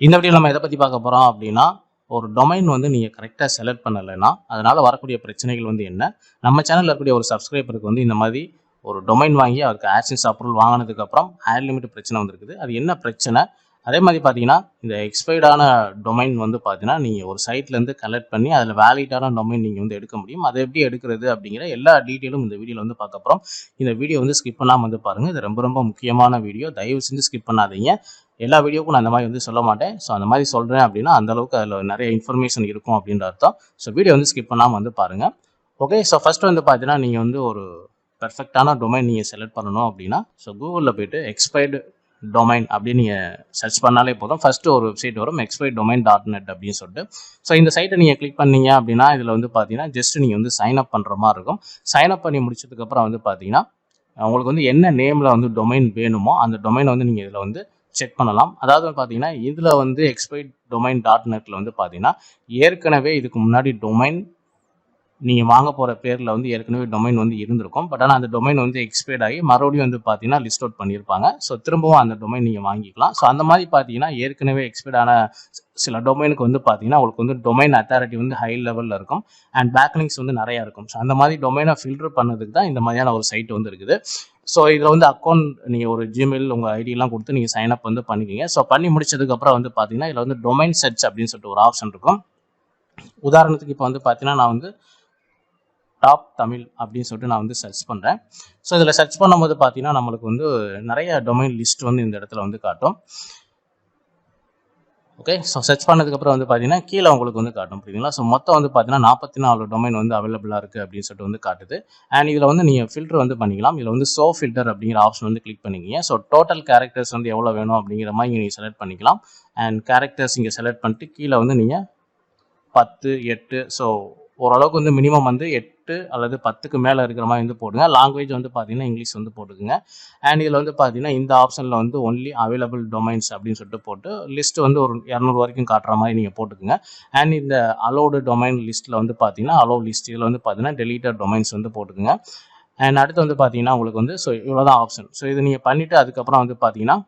இந்த வீடியோ நம்ம எதை பற்றி பார்க்க போகிறோம் அப்படின்னா, ஒரு டொமைன் வந்து நீங்கள் கரெக்டாக செலக்ட் பண்ணலைன்னா அதனால் வரக்கூடிய பிரச்சனைகள் வந்து என்ன, நம்ம சேனலில் இருக்கக்கூடிய ஒரு சப்ஸ்கிரைபருக்கு வந்து இந்த மாதிரி ஒரு டொமைன் வாங்கி அவருக்கு ஆட்சன்ஸ் அப்ரூவல் வாங்கினதுக்கப்புறம் ஆட் லிமிட் பிரச்சனை வந்துருக்குது. அது என்ன பிரச்சனை? அதே மாதிரி பார்த்தீங்கன்னா, இந்த எக்ஸ்பைர்டான டொமைன் வந்து பார்த்தீங்கன்னா, நீங்கள் ஒரு சைட்லேருந்து கலெக்ட் பண்ணி அதில் வேலிடான டொமைன் நீங்கள் வந்து எடுக்க முடியும். அதை எப்படி எடுக்கிறது அப்படிங்கிற எல்லா டீட்டெயிலும் இந்த வீடியோவில் வந்து பார்க்க போகிறோம். இந்த வீடியோ வந்து ஸ்கிப் பண்ணாமல் வந்து பாருங்கள். இது ரொம்ப ரொம்ப முக்கியமான வீடியோ. தயவு செஞ்சு ஸ்கிப் பண்ணாதீங்க. எல்லா வீடியோக்கும் நான் அந்த மாதிரி வந்து சொல்ல மாட்டேன். ஸோ அந்த மாதிரி சொல்கிறேன் அப்படின்னா அந்தளவுக்கு அதில் நிறைய இன்ஃபர்மேஷன் இருக்கும் அப்படின்ற அர்த்தம். ஸோ வீடியோ வந்து ஸ்கிப் பண்ணாமல் வந்து பாருங்கள். ஓகே, ஸோ ஃபஸ்ட்டு வந்து பார்த்தீங்கன்னா, நீங்கள் வந்து ஒரு பெர்ஃபெக்டான டொமைன் நீங்கள் செலக்ட் பண்ணணும் அப்படின்னா, ஸோ கூகுளில் போய்ட்டு எக்ஸ்பைர்டு டொமைன் அப்படின்னு நீங்கள் சர்ச் பண்ணாலே போதும். ஃபஸ்ட்டு ஒரு வெப்சைட் வரும், expireddomain.net அப்படின்னு சொல்லிட்டு. ஸோ இந்த சைட்டை நீங்கள் கிளிக் பண்ணீங்க அப்படின்னா இதில் வந்து பார்த்தீங்கன்னா ஜஸ்ட் நீங்கள் வந்து சைன் அப் பண்ணுற மாதிரி இருக்கும். சைன் அப் பண்ணி முடிச்சதுக்கப்புறம் வந்து பார்த்தீங்கன்னா உங்களுக்கு வந்து என்ன நேமில் வந்து டொமைன் வேணுமோ அந்த டொமைனை வந்து நீங்கள் இதில் வந்து செக் பண்ணலாம். அதாவது பார்த்தீங்கன்னா இதில் வந்து expireddomain.netல வந்து பார்த்தீங்கன்னா ஏற்கனவே இதுக்கு முன்னாடி டொமைன் நீங்கள் வாங்க போகிற பேரில் வந்து ஏற்கனவே டொமைன் வந்து இருந்திருக்கும். பட் ஆனால் அந்த டொமைன் வந்து எக்ஸ்பைர்ட் ஆகி மறுபடியும் வந்து பார்த்தீங்கன்னா லிஸ்ட் அவுட் பண்ணியிருப்பாங்க. ஸோ திரும்பவும் அந்த டொமைன் நீங்கள் வாங்கிக்கலாம். ஸோ அந்த மாதிரி பார்த்தீங்கன்னா ஏற்கனவே எக்ஸ்பைர்டான சில டொமைனுக்கு வந்து பார்த்தீங்கன்னா உங்களுக்கு வந்து டொமைன் அத்தாரிட்டி வந்து ஹை லெவலில் இருக்கும் அண்ட் பேக்லிங்ஸ் வந்து நிறையா இருக்கும். ஸோ அந்த மாதிரி டொமைனை ஃபில்டர் பண்ணதுக்கு தான் இந்த மாதிரியான ஒரு சைட் வந்து இருக்குது. ஸோ இதில் வந்து அக்கௌண்ட் நீங்கள் ஒரு ஜிமெயில் உங்கள் ஐடியெலாம் கொடுத்து நீங்கள் சைன் அப் வந்து பண்ணிக்கிங்க. ஸோ பண்ணி முடிச்சதுக்கப்புறம் வந்து பார்த்தீங்கன்னா இதில் வந்து டொமைன் சர்ச் அப்படின்னு சொல்லிட்டு ஒரு ஆப்ஷன் இருக்கும். உதாரணத்துக்கு இப்போ வந்து பார்த்தீங்கன்னா நான் வந்து டாப் தமிழ் அப்படின்னு சொல்லிட்டு நான் வந்து சர்ச் பண்ணுறேன். ஸோ இதில் சர்ச் பண்ணும்போது பார்த்தீங்கன்னா நம்மளுக்கு வந்து நிறைய டொமைன் லிஸ்ட் வந்து இந்த இடத்துல வந்து காட்டும். ஓகே, ஸோ சர்ச் பண்ணதுக்கப்புறம் வந்து பார்த்தீங்கன்னா கீழே உங்களுக்கு வந்து காட்டும், புரியுதுங்களா? ஸோ மொத்தம் வந்து பார்த்தீங்கன்னா 44 டொமைன் வந்து அவைலபிளாக இருக்குது அப்படின்னு சொல்லிட்டு வந்து காட்டுது. அண்ட் இதில் வந்து நீங்கள் ஃபில்டர் வந்து பண்ணிக்கலாம். இதில் வந்து ஷோ ஃபில்டர் அப்படிங்கிற ஆப்ஷன் வந்து கிளிக் பண்ணிக்கிங்க. ஸோ டோட்டல் கேரக்டர்ஸ் வந்து எவ்வளோ வேணும் அப்படிங்கிற மாதிரி நீங்கள் செலக்ட் பண்ணிக்கலாம். அண்ட் கேரக்டர்ஸ் இங்கே செலக்ட் பண்ணிட்டு கீழே வந்து நீங்கள் 10, 8 ஸோ ஓரளவுக்கு வந்து மினிமம் வந்து 8 அல்லது 10க்கு மேலே இருக்கிற மாதிரி வந்து போடுங்க. லாங்குவேஜ் வந்து பார்த்தீங்கன்னா இங்கிலீஷ் வந்து போட்டுக்குங்க. அண்ட் இதில் வந்து பார்த்தீங்கன்னா இந்த ஆப்ஷனில் வந்து ஒன்லி அவைலபிள் டொமைன்ஸ் அப்படின்னு சொல்லிட்டு போட்டு லிஸ்ட் வந்து ஒரு 200 வரைக்கும் காட்டுற மாதிரி நீங்கள் போட்டுக்குங்க. அண்ட் இந்த அலோடு டொமைன் லிஸ்ட்டில் வந்து பார்த்தீங்கன்னா அலோ லிஸ்ட் இதில் வந்து பார்த்தீங்கன்னா டெலீட்டட் டொமைன்ஸ் வந்து போட்டுக்குங்க. அண்ட் அடுத்து வந்து பார்த்தீங்கன்னா உங்களுக்கு வந்து ஸோ இவ்வளோதான் ஆப்ஷன். ஸோ இது நீங்கள் பண்ணிவிட்டு அதுக்கப்புறம் வந்து பார்த்தீங்கன்னா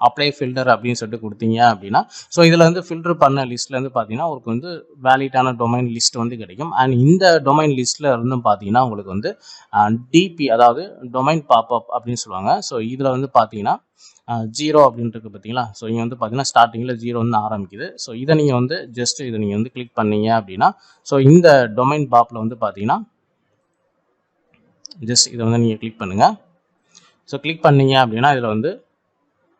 அப்ளை ஃபில்டர் அப்படின்னு சொல்லிட்டு கொடுத்தீங்க அப்படின்னா ஸோ இதில் வந்து ஃபில்டர் பண்ண லிஸ்ட்டில் வந்து பார்த்தீங்கன்னா உங்களுக்கு வந்து வேலிடான டொமைன் லிஸ்ட் வந்து கிடைக்கும். அண்ட் இந்த டொமைன் லிஸ்ட்டில் இருந்தும் பார்த்தீங்கன்னா உங்களுக்கு வந்து டிபி அதாவது டொமைன் பாப்அப் அப்படின்னு சொல்லுவாங்க. ஸோ இதில் வந்து பார்த்தீங்கன்னா 0 அப்படின்ட்டு பார்த்தீங்களா? ஸோ இங்கே வந்து பார்த்தீங்கன்னா ஸ்டார்டிங்கில் 0 வந்து ஆரம்பிக்குது. ஸோ இதை நீங்கள் வந்து ஜஸ்ட் இதை நீங்கள் வந்து கிளிக் பண்ணீங்க அப்படின்னா ஸோ இந்த டொமைன் பாப்பில் வந்து பார்த்தீங்கன்னா ஜஸ்ட் இதை வந்து நீங்கள் கிளிக் பண்ணுங்கள். ஸோ கிளிக் பண்ணீங்க அப்படின்னா இதில் வந்து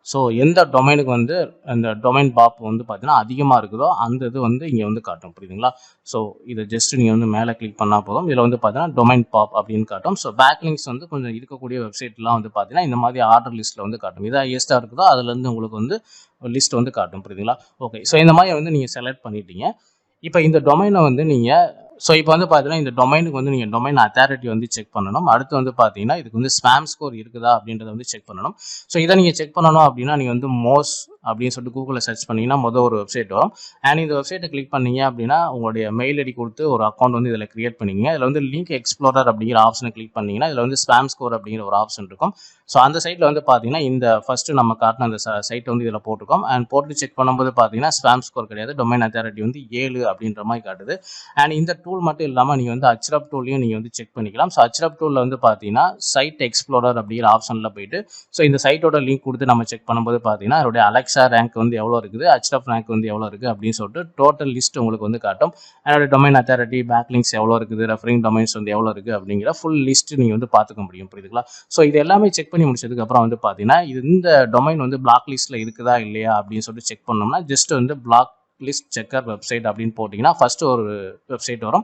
ஸோ எந்த டொமைனுக்கு வந்து அந்த டொமைன் பாப் வந்து பார்த்தீங்கன்னா அதிகமாக இருக்குதோ அந்த இது வந்து இங்கே வந்து காட்டும், புரியுதுங்களா? ஸோ இதை ஜஸ்ட் நீங்கள் வந்து மேலே கிளிக் பண்ணால் போதும். இதில் வந்து பார்த்தீங்கன்னா டொமைன் பாப் அப்படின்னு காட்டும். ஸோ பேக்லிங்ஸ் வந்து கொஞ்சம் இருக்கக்கூடிய வெப்சைட்லாம் வந்து பார்த்தீங்கன்னா இந்த மாதிரி ஆர்டர் லிஸ்ட்டில் வந்து காட்டும். இதாக ஹையஸ்ட்டாக இருக்குதோ அதுலேருந்து உங்களுக்கு வந்து லிஸ்ட் வந்து காட்டும், புரியுதுங்களா? ஓகே, ஸோ இந்த மாதிரி வந்து நீங்கள் செலக்ட் பண்ணிட்டீங்க. இப்போ இந்த டொமைனை வந்து நீங்கள் ஸோ இப்போ வந்து பார்த்தீங்கன்னா இந்த டொமைனுக்கு வந்து நீங்கள் டொமைன் அத்தாரிட்டி வந்து செக் பண்ணணும். அடுத்து வந்து பார்த்தீங்கன்னா இதுக்கு வந்து ஸ்பாம் ஸ்கோர் இருக்குதா அப்படின்றத வந்து செக் பண்ணணும். ஸோ இதை நீங்கள் செக் பண்ணணும் அப்படின்னா நீங்கள் வந்து மோஸ் அப்படின்னு சொல்லிட்டு கூகுளில் சர்ச் பண்ணிங்கன்னா ஒரு வெப்சைட் வரும். அண்ட் இந்த வெப்சைட்டை கிளிக் பண்ணீங்க அப்படின்னா உங்களுடைய மெயில் ஐடி கொடுத்து ஒரு அக்கௌண்ட் வந்து இதில் கிரியேட் பண்ணிங்க. இதில் வந்து லிங்க் எக்ஸ்ப்ளோரர் அப்படிங்கிற ஆப்ஷனை கிளிக் பண்ணிங்கன்னா இதில் வந்து ஸ்பாம் ஸ்கோர் அப்படிங்கிற ஒரு ஆப்ஷன் இருக்கும். ஸோ அந்த சைட்டில் வந்து பார்த்தீங்கன்னா இந்த ஃபஸ்ட்டு நம்ம காட்டின அந்த சைட்டை வந்து இதில் போட்டிருக்கோம். அண்ட் போட்டு செக் பண்ணும்போது பார்த்தீங்கன்னா ஸ்பாம் ஸ்கோர் கிடையாது, டொமைன் அத்தாரிட்டி வந்து 7 அப்படின்ற மாதிரி காட்டுது. அண்ட் இந்த டூல் மட்டும் இல்லாமல் நீங்கள் வந்து HRF டூலையும் நீங்கள் வந்து செக் பண்ணிக்கலாம். ஸோ HRF டூலில் வந்து பார்த்தீங்கன்னா சைட் எக்ஸ்ப்ளோரர் அப்படிங்கிற ஆப்ஷனில் போயிட்டு ஸோ இந்த சைட்டோட லிங்க் கொடுத்து நம்ம செக் பண்ணும்போது பார்த்தீங்கன்னா அதோடைய அலெக்ஸா ரேங்க் வந்து எவ்வளோ இருக்குது, HRF ரேங்க் வந்து எவ்வளோ இருக்குது அப்படின்னு சொல்லிட்டு டோட்டல் லிஸ்ட் உங்களுக்கு வந்து காட்டும். அதோட டொமைன் அத்தாரிட்டி, பேக்லிங்ஸ் எவ்வளோ இருக்குது, ரெஃபரிங் டொமைன்ஸ் வந்து எவ்வளோ இருக்குது அப்படிங்கிற ஃபுல் லிஸ்ட் நீங்கள் வந்து பார்த்துக்க முடியும், புரியுதுங்களா? ஸோ இது எல்லாமே செக் பண்ணி முடிச்சதுக்கப்புறம் வந்து பார்த்தீங்கன்னா இந்த டொமைன் வந்து பிளாக் லிஸ்ட்டில் இருக்குதா இல்லையா அப்படின்னு சொல்லிட்டு செக் பண்ணோம்னா ஜஸ்ட் வந்து பிளாக் லிஸ்ட் செக்கர் வெப்சைட் அப்படின்னு போட்டிங்கன்னா ஃபஸ்ட்டு ஒரு வெப்சைட் வரும்,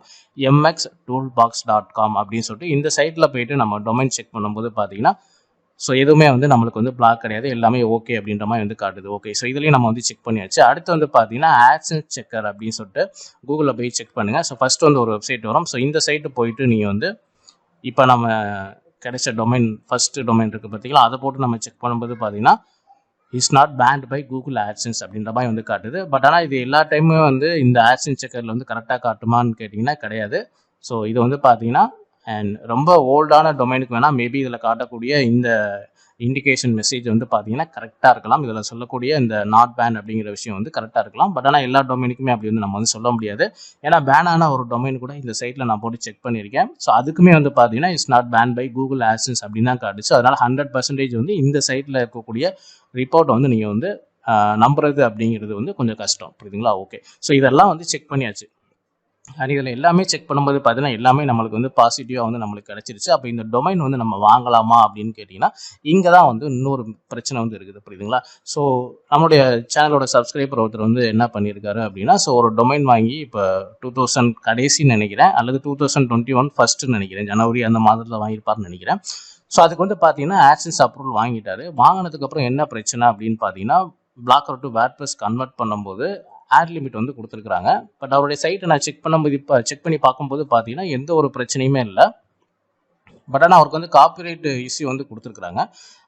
mxtoolbox.com அப்படின்னு சொல்லிட்டு. இந்த சைட்டில் போயிட்டு நம்ம டொமைன் செக் பண்ணும்போது பார்த்தீங்கன்னா ஸோ எதுவுமே வந்து நம்மளுக்கு வந்து பிளாக் கிடையாது, எல்லாமே ஓகே அப்படின்ற மாதிரி வந்து காட்டுது. ஓகே, ஸோ இதுலேயும் நம்ம வந்து செக் பண்ணியாச்சு. அடுத்து வந்து பார்த்தீங்கன்னா ஆட்சன்ஸ் செக்கர் அப்படின்னு சொல்லிட்டு கூகுளில் போய் செக் பண்ணுங்கள். ஸோ ஃபஸ்ட்டு வந்து ஒரு வெப்சைட் வரும். ஸோ இந்த சைட்டு போயிட்டு நீங்கள் வந்து இப்போ நம்ம கிடைச்ச டொமைன் ஃபஸ்ட்டு டொமைன் இருக்குது பார்த்தீங்களா, அதை போட்டு நம்ம செக் பண்ணும்போது பார்த்தீங்கன்னா is not banned by Google AdSense அப்படின்ற மாதிரி வந்து காட்டுது. பட் ஆனால் இது எல்லா டைமுமே வந்து இந்த ஆட்சன்ஸ் செக்கரில் வந்து கரெக்டாக காட்டுமான்னு கேட்டிங்கன்னா கிடையாது. ஸோ இது வந்து பார்த்தீங்கன்னா அண்ட் ரொம்ப ஓல்டான டொமைனுக்கு வேணால் மேபி இதில் காட்டக்கூடிய இந்த இண்டிகேஷன் மெசேஜ் வந்து பார்த்தீங்கன்னா கரெக்டாக இருக்கலாம். இதில் சொல்லக்கூடிய இந்த நாட் பேன் அப்படிங்கிற விஷயம் வந்து கரெக்டாக இருக்கலாம். பட் ஆனால் எல்லா டொமைனுக்குமே அப்படி வந்து நம்ம வந்து சொல்ல முடியாது. ஏன்னா பேன் ஆன ஒரு டொமைன் கூட இந்த சைட்டில் நான் போட்டு செக் பண்ணியிருக்கேன். ஸோ அதுக்குமே வந்து பார்த்தீங்கன்னா it's not ban by Google AdSense அப்படின்னு தான் காட்டுச்சு. அதனால் 100% வந்து இந்த சைட்டில் இருக்கக்கூடிய ரிப்போர்ட்டை வந்து நீங்கள் வந்து நம்புறது அப்படிங்கிறது வந்து கொஞ்சம் கஷ்டம். புரியுதுங்களா? ஓகே. ஸோ இதெல்லாம் வந்து செக் பண்ணியாச்சு. அண்ட் இதில் எல்லாமே செக் பண்ணும்போது பார்த்தீங்கன்னா எல்லாமே நம்மளுக்கு வந்து பாசிட்டிவாக வந்து நம்மளுக்கு கிடச்சிருச்சு. அப்போ இந்த டொமைன் வந்து நம்ம வாங்கலாமா அப்படின்னு கேட்டிங்கன்னா இங்கே தான் வந்து இன்னொரு பிரச்சனை வந்து இருக்குது. புரியுதுங்களா? ஸோ நம்மளுடைய சேனலோட சப்ஸ்கிரைபர் ஒருத்தர் வந்து என்ன பண்ணியிருக்காரு அப்படின்னா, ஸோ ஒரு டொமைன் வாங்கி இப்போ 2000 கடைசின்னு நினைக்கிறேன், அல்லது 2021 ஃபர்ஸ்ட்டுன்னு நினைக்கிறேன், ஜனவரி அந்த மாதத்தில் வாங்கியிருப்பாருன்னு நினைக்கிறேன். ஸோ அதுக்கு வந்து பார்த்தீங்கன்னா ஆட்சன்ஸ் அப்ரூவல் வாங்கிட்டாரு. வாங்கினதுக்கப்புறம் என்ன பிரச்சனை அப்படின்னு பார்த்தீங்கன்னா, பிளாக்கர் டு வேர்ட்பிரஸ் கன்வெர்ட் பண்ணும்போது ஆட் லிமிட் வந்து கொடுத்துருக்காங்க. பட் அவருடைய சைட்டை நான் செக் பண்ணும்போது இப்போ செக் பண்ணி பார்க்கும்போது பார்த்தீங்கன்னா எந்த ஒரு பிரச்சனையுமே இல்லை. பட் ஆனால் அவருக்கு வந்து காப்பிரைட் இஷ்யூ வந்து கொடுத்துருக்குறாங்க.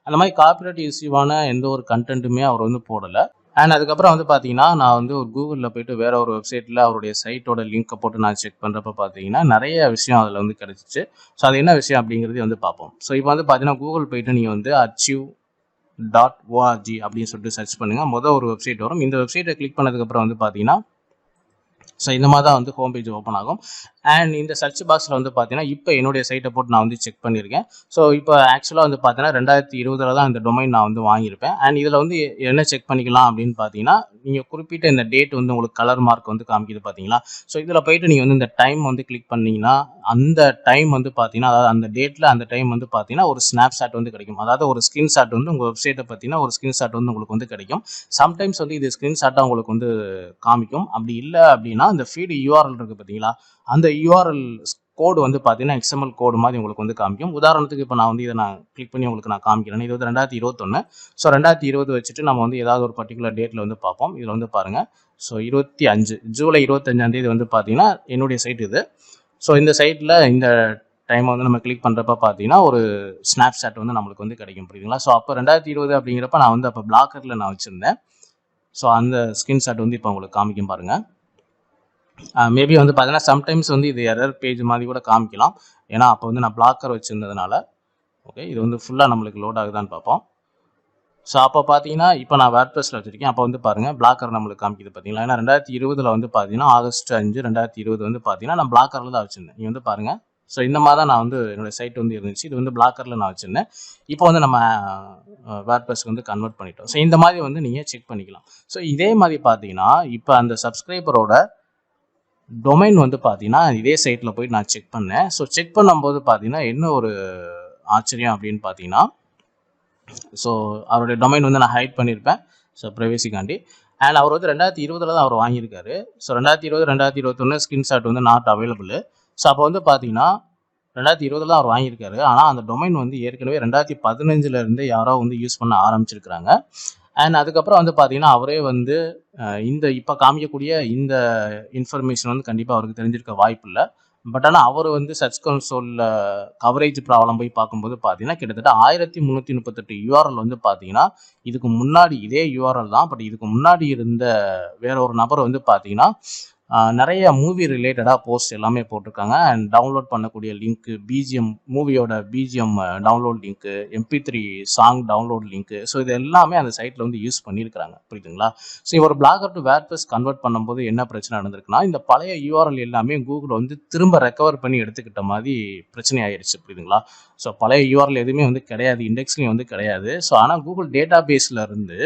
அந்த மாதிரி காப்பிரைட் இஷ்யூவான எந்த ஒரு கண்டென்ட்டுமே அவர் வந்து போடலை. அண்ட் அதுக்கப்புறம் வந்து பார்த்தீங்கன்னா நான் வந்து ஒரு கூகுளில் போய்ட்டு வேற ஒரு வெப்சைட்டில் அவருடைய சைட்டோட லிங்க்கை போட்டு நான் செக் பண்ணுறப்ப பார்த்தீங்கன்னா நிறைய விஷயம் அதில் வந்து கிடச்சிச்சு. ஸோ அது என்ன விஷயம் அப்படிங்கிறது வந்து பார்ப்போம். ஸோ இப்போ வந்து பார்த்தீங்கன்னா கூகுள் போய்ட்டு நீங்கள் வந்து archive.org அப்படின்னு சொல்லிட்டு சர்ச் பண்ணுங்கள். மொதல் ஒரு வெப்சைட் வரும். இந்த வெப்சைட்டை கிளிக் பண்ணதுக்கப்புறம் வந்து பார்த்தீங்கன்னா ஸோ இந்த மாதிரி தான் வந்து ஹோம் பேஜ் ஓப்பன் ஆகும். அண்ட் இந்த சர்ச் பாக்ஸில் வந்து பார்த்தீங்கன்னா இப்போ என்னுடைய சைட்டை போட்டு நான் வந்து செக் பண்ணியிருக்கேன். ஸோ இப்போ ஆக்சுவலாக வந்து பார்த்தீங்கன்னா 2020 தான் இந்த டொமைன் நான் வந்து வாங்கியிருப்பேன். அண்ட் இதில் வந்து என்ன செக் பண்ணிக்கலாம் அப்படின்னு பார்த்தீங்கன்னா, நீங்கள் குறிப்பிட்ட இந்த டேட் வந்து உங்களுக்கு கலர் மார்க் வந்து காமிக்குது பார்த்தீங்களா? ஸோ இதில் போயிட்டு நீங்கள் வந்து இந்த டைம் வந்து கிளிக் பண்ணிங்கன்னா அந்த டைம் வந்து பார்த்தீங்கன்னா, அதாவது அந்த டேட்டில் அந்த டைம் வந்து பார்த்தீங்கன்னா ஒரு ஸ்னாப்ஷாட் வந்து கிடைக்கும். அதாவது ஒரு ஸ்க்ரீன்ஷாட் வந்து உங்கள் வெப்சைட்டை பார்த்தீங்கன்னா ஒரு ஸ்க்ரீன்ஷாட் வந்து உங்களுக்கு வந்து கிடைக்கும். சம்டைம்ஸ் வந்து இது ஸ்க்ரீன்ஷாட்டாக உங்களுக்கு வந்து காமிக்கும். அப்படி இல்லை அப்படின்னா இந்த ஃபீடு யூஆர்எல் இருக்குது பார்த்தீங்களா, அந்த யூஆர்எல் கோடு வந்து பார்த்தீங்கன்னா XML கோடு மாதிரி உங்களுக்கு வந்து காமிக்கும். உதாரணத்துக்கு இப்போ நான் வந்து இதை நான் கிளிக் பண்ணி உங்களுக்கு நான் காமிக்கிறேன். இது வந்து 2021. ஸோ 2020 வச்சுட்டு நம்ம வந்து ஏதாவது ஒரு பர்டிகுலர் டேட்டில் வந்து பார்ப்போம். இதில் வந்து பாருங்கள். ஸோ 25 ஜூலை 25 வந்து பார்த்தீங்கன்னா என்னுடைய சைட் இது. ஸோ இந்த சைட்டில் இந்த டைமை வந்து நம்ம கிளிக் பண்ணுறப்ப பார்த்தீங்கன்னா ஒரு ஸ்னாப்ஷாட் வந்து நம்மளுக்கு வந்து கிடைக்கும். புரியுதுங்களா? ஸோ அப்போ 2020 அப்படிங்கிறப்ப நான் வந்து அப்போ பிளாக்கரில் நான் வச்சுருந்தேன். ஸோ அந்த ஸ்க்ரீன்ஷாட் வந்து இப்போ உங்களுக்கு காமிக்கும் பாருங்கள். மேபி வந்து பார்த்தீங்கன்னா சம்டைம்ஸ் வந்து இது எரர் பேஜ் மாதிரி கூட காமிக்கலாம். ஏன்னா அப்போ வந்து நான் பிளாக்கர் வச்சுருந்ததுனால. ஓகே, இது வந்து ஃபுல்லாக நம்மளுக்கு லோட் ஆகுதான்னு பார்ப்போம். ஸோ அப்போ பார்த்தீங்கன்னா இப்போ நான் வேர்ட்பிரஸில் வச்சுருக்கேன். அப்போ வந்து பாருங்கள் பிளாக்கர் நம்மளுக்கு காமிக்குது பார்த்தீங்களா. ஏன்னா 2020 வந்து பார்த்தீங்கன்னா ஆகஸ்ட் 5 2020 வந்து பார்த்தீங்கன்னா நான் பிளாக்கரில் தான் வச்சுருந்தேன். நீங்கள் வந்து பாருங்கள். ஸோ இந்த மாதிரி தான் நான் வந்து என்னோடய சைட் வந்து இருந்துச்சு. இது வந்து பிளாக்கரில் நான் வச்சுருந்தேன். இப்போ வந்து நம்ம வேர்ட்பிரஸ்க்கு வந்து கன்வெர்ட் பண்ணிட்டோம். ஸோ இந்த மாதிரி வந்து நீங்கள் செக் பண்ணிக்கலாம். ஸோ இதே மாதிரி பார்த்தீங்கன்னா இப்போ அந்த சப்ஸ்கிரைபரோட டொமைன் வந்து பார்த்தீங்கன்னா இதே சைட்டில் போய் நான் செக் பண்ணேன். ஸோ செக் பண்ணும்போது பார்த்தீங்கன்னா என்ன ஒரு ஆச்சரியம் அப்படின்னு பார்த்தீங்கன்னா, ஸோ அவருடைய டொமைன் வந்து நான் ஹைட் பண்ணியிருப்பேன். ஸோ ப்ரைவசிக்காண்டி. அண்ட் அவர் வந்து 2020 தான் அவர் வாங்கியிருக்காரு. ஸோ 2020 2021 ஸ்க்ரீன்ஷாட் வந்து நாட் அவைலபிள். ஸோ அப்போ வந்து பார்த்தீங்கன்னா 2020 தான் அவர் வாங்கியிருக்காரு. ஆனால் அந்த டொமைன் வந்து ஏற்கனவே 2015 யாரோ வந்து யூஸ் பண்ண ஆரம்பிச்சிருக்கிறாங்க. அண்ட் அதுக்கப்புறம் வந்து பார்த்தீங்கன்னா அவரே வந்து இந்த இப்போ காமிக்கக்கூடிய இந்த இன்ஃபர்மேஷன் வந்து கண்டிப்பாக அவருக்கு தெரிஞ்சிருக்க வாய்ப்பு இல்லை. பட் ஆனால் அவர் வந்து சர்ச் கன்சோலில் கவரேஜ் ப்ராப்ளம் போய் பார்க்கும்போது பார்த்தீங்கன்னா கிட்டத்தட்ட 1338 யூஆர்எல் வந்து பார்த்தீங்கன்னா இதுக்கு முன்னாடி இதே யூஆர்எல் தான். பட் இதுக்கு முன்னாடி இருந்த வேற ஒரு நபர் வந்து பார்த்தீங்கன்னா நிறைய மூவி ரிலேட்டடாக போஸ்ட் எல்லாமே போட்டிருக்காங்க. அண்ட் டவுன்லோட் பண்ணக்கூடிய லிங்க்கு, பிஜிஎம் மூவியோட BGM download link, MP3 song download link, so இது எல்லாமே அந்த சைட்டில் வந்து யூஸ் பண்ணியிருக்கிறாங்க. புரியுதுங்களா? ஸோ ஒரு பிளாகர் டு வேர்ட்பிரஸ் கன்வெர்ட் பண்ணும்போது என்ன பிரச்சனை நடந்திருக்குன்னா, இந்த பழைய யூஆர்எல் எல்லாமே கூகுள் வந்து திரும்ப ரெக்கவர் பண்ணி எடுத்துக்கிட்ட மாதிரி பிரச்சனை ஆயிடுச்சு. புரியுதுங்களா? ஸோ பழைய யூஆர்எல் எதுவுமே வந்து கிடையாது, இண்டெக்ஸ்லையும் வந்து கிடையாது. ஸோ ஆனால் கூகுள் டேட்டா பேஸில் இருந்து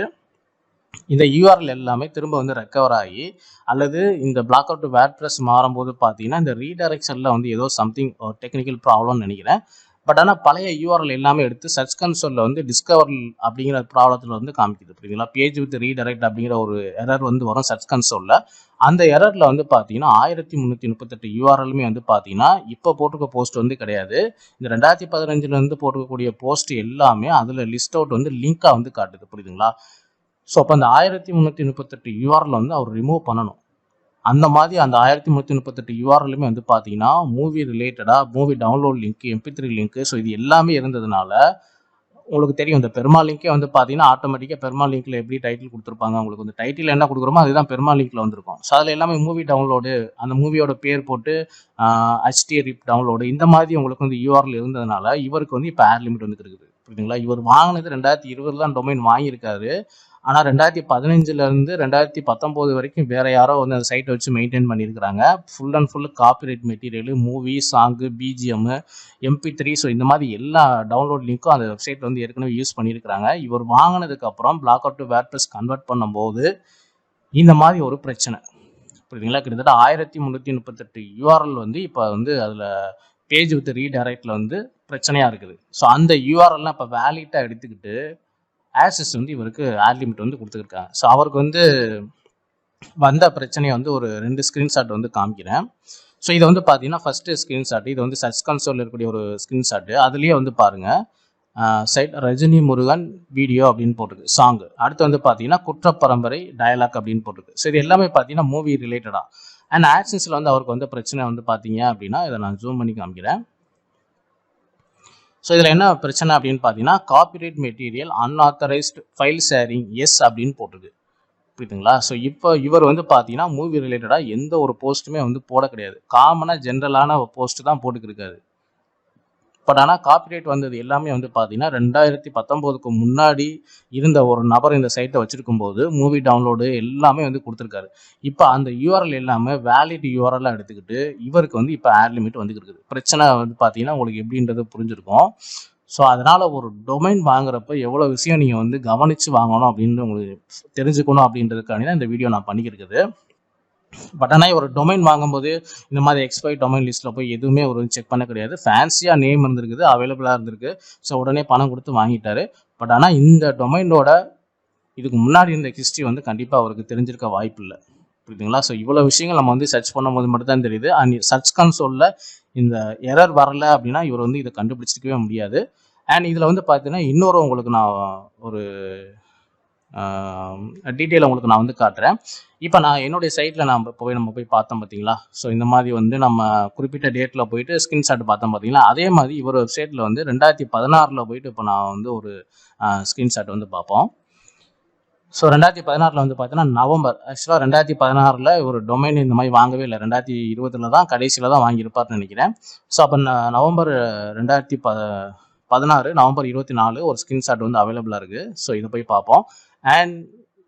இந்த யூஆர்எல் எல்லாமே திரும்ப வந்து ரெக்கவர் ஆகி, அல்லது இந்த பிளாக்கர் டு வேர்ட்பிரஸ் மாறும்போது பார்த்தீங்கன்னா இந்த ரீடைரக்ஷனில் வந்து ஏதோ சம்திங் டெக்னிக்கல் ப்ராப்ளம்னு நினைக்கிறேன். பட் ஆனால் பழைய யூஆர்எல் எல்லாமே எடுத்து சர்ச் கன்சோலில் வந்து டிஸ்கவர் அப்படிங்கிற ப்ராப்ளத்தில் வந்து காமிக்குது. புரியுதுங்களா? பேஜ் வித் ரீடைரக்ட் அப்படிங்கிற ஒரு எரர் வந்து வரும் சர்ச் கன்சோலில். அந்த எரரில் வந்து பார்த்தீங்கன்னா 1338 யூஆர்எலுமே வந்து பார்த்தீங்கன்னா இப்போ போட்டிருக்க போஸ்ட் வந்து கிடையாது. இந்த 2015 போட்டிருக்கக்கூடிய போஸ்ட் எல்லாமே அதில் லிஸ்ட் அவுட் வந்து லிங்காக வந்து காட்டுது. புரியுதுங்களா? ஸோ அப்போ அந்த 1338 யூஆர்எல் வந்து அவர் ரிமூவ் பண்ணணும். அந்த மாதிரி அந்த 1338 யூஆர்எலுமே வந்து பார்த்தீங்கன்னா மூவி ரிலேட்டடாக movie download link, MP3 link, so இது எல்லாமே இருந்ததுனால உங்களுக்கு தெரியும் இந்த பெருமா லிங்கே வந்து பார்த்தீங்கன்னா ஆட்டோமேட்டிக்காக பெருமா லிங்க்ல எப்படி டைட்டில் கொடுத்துருப்பாங்க, உங்களுக்கு வந்து டைட்டில் என்ன கொடுக்குறோமோ அதுதான் பெருமா லிங்க்ல வந்திருக்கும். ஸோ அதில் எல்லாமே மூவி டவுன்லோடு, அந்த மூவியோட பேர் போட்டு HTRIP டவுன்லோடு, இந்த மாதிரி உங்களுக்கு வந்து யூஆர்எல் இருந்ததுனால இவருக்கு வந்து இப்போ ஏர் லிமிட் வந்து இருக்குது. புரியுதுங்களா? இவர் வாங்கினது 2020 தான் டொமைன் வாங்கியிருக்காரு. ஆனால் 2015லேருந்து 2019 வரைக்கும் வேற யாரோ வந்து அந்த சைட்டை வச்சு மெயின்டைன் பண்ணியிருக்கிறாங்க. Full and full copyright material, movie, song, BGM, MP3, so இந்த மாதிரி எல்லா டவுன்லோட் லிங்க்கும் அந்த வெப்சைட்டில் வந்து ஏற்கனவே யூஸ் பண்ணியிருக்கிறாங்க. இவர் வாங்கினதுக்கப்புறம் block out to WordPress convert பண்ணும்போது இந்த மாதிரி ஒரு பிரச்சனை, புரியுதுங்களா? கிட்டத்தட்ட 1338 URL வந்து இப்போ வந்து அதில் பேஜ் வித் ரீடைரக்டில் வந்து பிரச்சனையாக இருக்குது. ஸோ அந்த URLலாம் இப்போ வேலிட்டாக எடுத்துக்கிட்டு ஆக்சஸ் வந்து இவருக்கு ஆட் லிமிட் வந்து கொடுத்துருக்காங்க. ஸோ அவருக்கு வந்து வந்த பிரச்சனையை வந்து ஒரு 2 ஸ்க்ரீன்ஷாட் வந்து காமிக்கிறேன். ஸோ இதை வந்து பார்த்தீங்கன்னா ஃபஸ்ட்டு ஸ்க்ரீன்ஷாட், இது வந்து சர்ச் கன்சோலில் இருக்கக்கூடிய ஒரு ஸ்க்ரீன்ஷாட்டு. அதுலேயே வந்து பாருங்கள், சைட் ரஜினி முருகன் வீடியோ அப்படின்னு போட்டிருக்கு, சாங். அடுத்து வந்து பார்த்தீங்கன்னா குற்றப்பரம்பரை டயலாக் அப்படின்னு போட்டிருக்கு. ஸோ இது எல்லாமே பார்த்தீங்கன்னா மூவி ரிலேட்டடாக. அண்ட் ஆக்சன்ஸில் வந்து அவருக்கு வந்து பிரச்சனை வந்து பார்த்தீங்க அப்படின்னா இதை நான் ஜூம் பண்ணி காமிக்கிறேன். ஸோ இதில் என்ன பிரச்சனை அப்படின்னு பார்த்தீங்கன்னா copyright material unauthorised file sharing எஸ் அப்படின்னு போட்டிருக்கு, புரியுதுங்களா? ஸோ இப்போ இவர் வந்து பார்த்தீங்கன்னா மூவி ரிலேட்டடாக எந்த ஒரு போஸ்ட்டுமே வந்து போட கிடையாது. காமனாக ஜென்ரலான போஸ்ட்டு தான் போட்டுக்கிருக்காரு. பட் ஆனால் காப்பிரைட் வந்தது எல்லாமே வந்து பார்த்தீங்கன்னா 2019க்கு முன்னாடி இருந்த ஒரு நபர் இந்த சைட்டை வச்சுருக்கும் போது மூவி டவுன்லோடு எல்லாமே வந்து கொடுத்துருக்காரு. இப்போ அந்த URL எல்லாமே வேலிட் URL எடுத்துக்கிட்டு இவருக்கு வந்து இப்போ ஆட் லிமிட் வந்து இருக்குது. பிரச்சனை வந்து பார்த்தீங்கன்னா உங்களுக்கு எப்படின்றது புரிஞ்சிருக்கும். ஸோ அதனால் ஒரு டொமைன் வாங்குறப்ப எவ்வளோ விஷயம் நீங்கள் வந்து கவனித்து வாங்கணும் அப்படின்னு உங்களுக்கு தெரிஞ்சுக்கணும் அப்படின்றதுக்காண்டி தான் இந்த வீடியோ நான் பண்ணிக்கிருக்குது. பட் ஆனால் ஒரு டொமைன் வாங்கும்போது இந்த மாதிரி எக்ஸ்பைரி டொமைன் லிஸ்ட்டில் போய் எதுவுமே ஒரு செக் பண்ண கிடையாது. ஃபேன்சியாக நேம் இருந்திருக்குது, அவைலபிளாக இருந்திருக்கு. ஸோ உடனே பணம் கொடுத்து வாங்கிட்டாரு. பட் ஆனால் இந்த டொமைனோட இதுக்கு முன்னாடி இருந்த ஹிஸ்ட்ரி வந்து கண்டிப்பாக அவருக்கு தெரிஞ்சிருக்க வாய்ப்பு இல்லை, புரியுதுங்களா? ஸோ இவ்வளோ விஷயங்கள் நம்ம வந்து சர்ச் பண்ணும்போது மட்டும் தான் தெரியுது. அண்ட் சர்ச் கன்சோலில் இந்த எரர் வரல அப்படின்னா இவர் வந்து இதை கண்டுபிடிச்சிக்கவே முடியாது. அண்ட் இதில் வந்து பார்த்தீங்கன்னா இன்னொரு உங்களுக்கு நான் ஒரு டீட்டெயில் உங்களுக்கு நான் வந்து காட்டுறேன். இப்போ நான் என்னுடைய சைட்டில் நம்ம போய் பார்த்தோம் பார்த்தீங்களா? ஸோ இந்த மாதிரி வந்து நம்ம குறிப்பிட்ட டேட்டில் போயிட்டு ஸ்க்ரீன்ஷாட் பார்த்தோம் பார்த்தீங்களா? அதே மாதிரி இவர் வெப்சைட்டில் வந்து 2016 போயிட்டு இப்போ நான் வந்து ஒரு ஸ்க்ரீன்ஷாட் வந்து பார்ப்போம். ஸோ 2016 வந்து பார்த்தீங்கன்னா நவம்பர், ஆக்சுவலாக 2016 ஒரு டொமைன் இந்த மாதிரி வாங்கவே இல்லை. 2020 தான் கடைசியில் தான் வாங்கியிருப்பார்னு நினைக்கிறேன். ஸோ அப்போ நவம்பர் 2016 நவம்பர் 24 ஒரு ஸ்க்ரீன்ஷாட் வந்து அவைலபிளாக இருக்குது. ஸோ இதை போய் பார்ப்போம். அண்ட்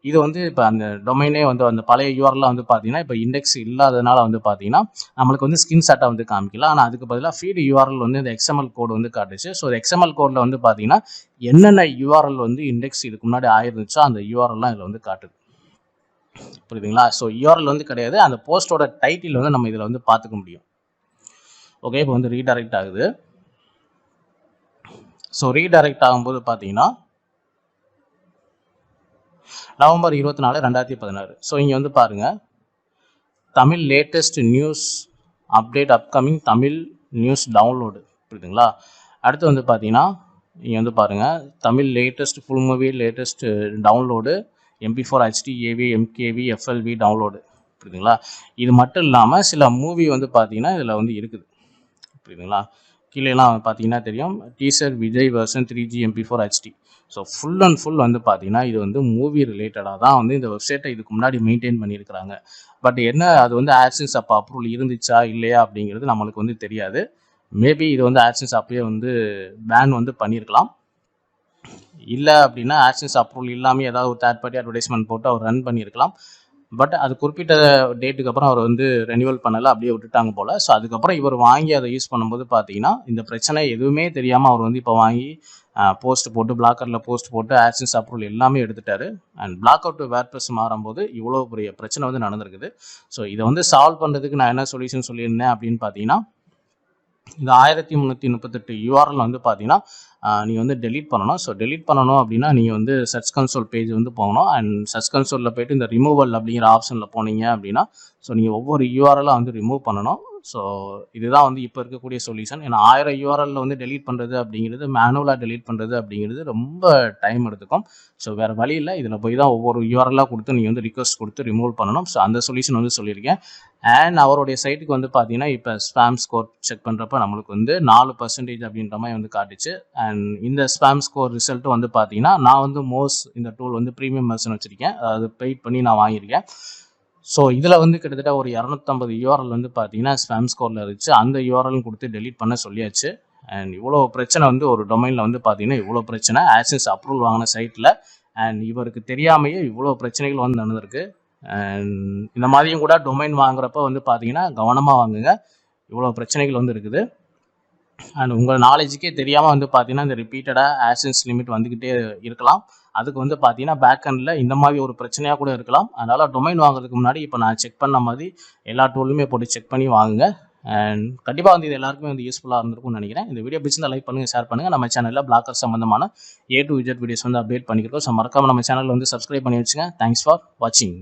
இது வந்து இப்போ அந்த டொமைனே வந்து அந்த பழைய URLலாம் வந்து பார்த்தீங்கன்னா இப்போ இண்டெக்ஸ் இல்லாததுனால வந்து பார்த்தீங்கன்னா நம்மளுக்கு வந்து ஸ்க்ரீன்ஷாட்டாக வந்து காமிக்கல. ஆனால் அதுக்கு பதிலாக ஃபீடு URL வந்து இந்த XML கோடு வந்து காட்டுச்சு. ஸோ XML கோடில் வந்து பார்த்தீங்கன்னா என்னென்ன URL வந்து இண்டெக்ஸ் இதுக்கு முன்னாடி ஆயிருந்துச்சோ அந்த URLலாம் இதில் வந்து காட்டுது, புரியுதுங்களா? ஸோ URL வந்து கிடையாது, அந்த போஸ்ட்டோட டைட்டில் வந்து நம்ம இதில் வந்து பார்த்துக்க முடியும். ஓகே, இப்போ வந்து ரீடைரக்ட் ஆகுது. ஸோ ரீடைரக்ட் ஆகும்போது பார்த்தீங்கன்னா நவம்பர் 24, 2016. ஸோ இங்கே வந்து பாருங்கள், Tamil latest news update upcoming Tamil news download, புரியுதுங்களா? அடுத்து வந்து பார்த்தீங்கன்னா இங்கே வந்து பாருங்கள், Tamil latest full movie latest download MP4 HD AV MKV FLV download, புரியுதுங்களா? இது மட்டும் இல்லாமல் சில மூவி வந்து பார்த்தீங்கன்னா இதில் வந்து இருக்குது, புரியுதுங்களா? கீழேலாம் பார்த்தீங்கன்னா தெரியும், teaser Vijay version 3G MP4 HD. So full and full வந்து பார்த்தீங்கன்னா இது வந்து மூவி ரிலேட்டடாக தான் வந்து இந்த வெப்சைட்டை இதுக்கு முன்னாடி மெயின்டைன் பண்ணியிருக்கிறாங்க. பட் என்ன அது வந்து ஆக்சன்ஸ் அப்போ அப்ரூவல் இருந்துச்சா இல்லையா அப்படிங்கிறது நம்மளுக்கு வந்து தெரியாது. மேபி இது வந்து ஆக்சன்ஸ் அப்பயே வந்து பேன் வந்து பண்ணியிருக்கலாம். இல்லை அப்படின்னா ஆக்சன்ஸ் அப்ரூவல் இல்லாமல் ஏதாவது ஒரு தேர்ட் பார்ட்டி அட்வர்டைஸ்மெண்ட் போட்டு அவர் ரன் பண்ணியிருக்கலாம். பட் அது குறிப்பிட்ட டேட்டுக்கு அப்புறம் அவர் வந்து ரெனியூவல் பண்ணலை, அப்படியே விட்டுட்டாங்க போல். ஸோ அதுக்கப்புறம் இவர் வாங்கி அதை யூஸ் பண்ணும்போது பார்த்தீங்கன்னா இந்த பிரச்சனை எதுவுமே தெரியாமல் அவர் வந்து இப்போ வாங்கி போஸ்ட் போட்டு பிளாக்கரில் போஸ்ட் போட்டு ஆக்சன்ஸ் அப்ரூவல் எல்லாமே எடுத்துட்டாரு. And blog out to WordPress மாறும்போது இவ்வளோ பெரிய பிரச்சனை வந்து நடந்திருக்குது. ஸோ இதை வந்து சால்வ் பண்ணுறதுக்கு நான் என்ன சொல்யூஷன் சொல்லியிருந்தேன் அப்படின்னு பார்த்தீங்கன்னா இந்த 1338 URL வந்து பார்த்தீங்கன்னா நீங்கள் வந்து டெலீட் பண்ணணும். ஸோ டெலீட் பண்ணணும் அப்படின்னா நீங்கள் வந்து சர்ச் கன்சோல் பேஜ் வந்து போகணும். அண்ட் சர்ச் கன்சோலில் போய்ட்டு இந்த ரிமூவல் அப்படிங்கிற ஆப்ஷனில் போனீங்க அப்படின்னா ஸோ நீங்கள் ஒவ்வொரு URL வந்து ரிமூவ் பண்ணணும். ஸோ இதுதான் வந்து இப்போ இருக்கக்கூடிய சொல்யூஷன். ஏன்னா 1000 URL வந்து டெலீட் பண்ணுறது அப்படிங்கிறது, மேனுவலாக டெலீட் பண்ணுறது அப்படிங்கிறது ரொம்ப டைம் எடுத்துக்கும். ஸோ வேறு வழி இல்லை, இதில் போய் தான் ஒவ்வொரு URL கொடுத்து நீங்கள் வந்து ரிக்வஸ்ட் கொடுத்து ரிமூவ் பண்ணணும். ஸோ அந்த சொல்யூஷன் வந்து சொல்லியிருக்கேன். அண்ட் அவருடைய சைட்டுக்கு வந்து பார்த்தீங்கன்னா இப்போ ஸ்பேம் ஸ்கோர் செக் பண்ணுறப்ப நம்மளுக்கு வந்து 4% அப்படின்ற மாதிரி வந்து காட்டுச்சு. அண்ட் இந்த ஸ்பேம் ஸ்கோர் ரிசல்ட்டு வந்து பார்த்தீங்கன்னா நான் வந்து இந்த டூல் வந்து ப்ரீமியம் வெர்ஷன் வச்சுருக்கேன், அதாவது பெய்ட் பண்ணி நான் வாங்கியிருக்கேன். ஸோ இதில் வந்து கிட்டத்தட்ட ஒரு 250 URL வந்து பார்த்தீங்கன்னா ஸ்பேம் ஸ்கோரில் இருந்துச்சு. அந்த URL கொடுத்து டெலீட் பண்ண சொல்லியாச்சு. அண்ட் இவ்வளோ பிரச்சனை வந்து ஒரு டொமைனில் வந்து பார்த்தீங்கன்னா இவ்வளோ பிரச்சனை ஆட்சன்ஸ் அப்ரூவல் வாங்கின சைட்டில் அண்ட் இவருக்கு தெரியாமையே இவ்வளோ பிரச்சனைகள் வந்து நடந்திருக்கு. அண்ட் இந்த மாதிரியும் கூட டொமைன் வாங்குறப்ப வந்து பார்த்தீங்கன்னா கவனமாக வாங்குங்க, இவ்வளோ பிரச்சனைகள் வந்து இருக்குது. அண்ட் உங்கள் நாலேஜுக்கே தெரியாமல் வந்து பார்த்தீங்கன்னா இந்த ரிப்பீட்டடாக ஆட்சன்ஸ் லிமிட் வந்துக்கிட்டே இருக்கலாம். அதுக்கு வந்து பார்த்தீங்கன்னா பேக் எண்டில் இந்த மாதிரி ஒரு பிரச்சனையாக கூட இருக்கலாம். அதனால் டொமைன் வாங்குறதுக்கு முன்னாடி இப்போ நான் செக் பண்ண மாதிரி எல்லா டூலுமே போட்டு செக் பண்ணி வாங்குங்க. அண்ட் கண்டிப்பாக வந்து இது எல்லாருக்குமே வந்து யூஸ்ஃபுல்லாக இருந்திருக்கும்னு நினைக்கிறேன். இந்த வீடியோ பிடிச்சிருந்தா லைக் பண்ணுங்கள், ஷேர் பண்ணுங்கள். நம்ம சேனலில் பிளாக்கர் சம்மந்தமான A to Z வீடியோஸ் வந்து அப்டேட் பண்ணிக்கிறோம். ஸோ மறக்காமல் நம்ம சேனலில் வந்து சப்ஸ்கிரைப் பண்ணி வச்சுங்க. தேங்க்ஸ் ஃபார் வாட்சிங்.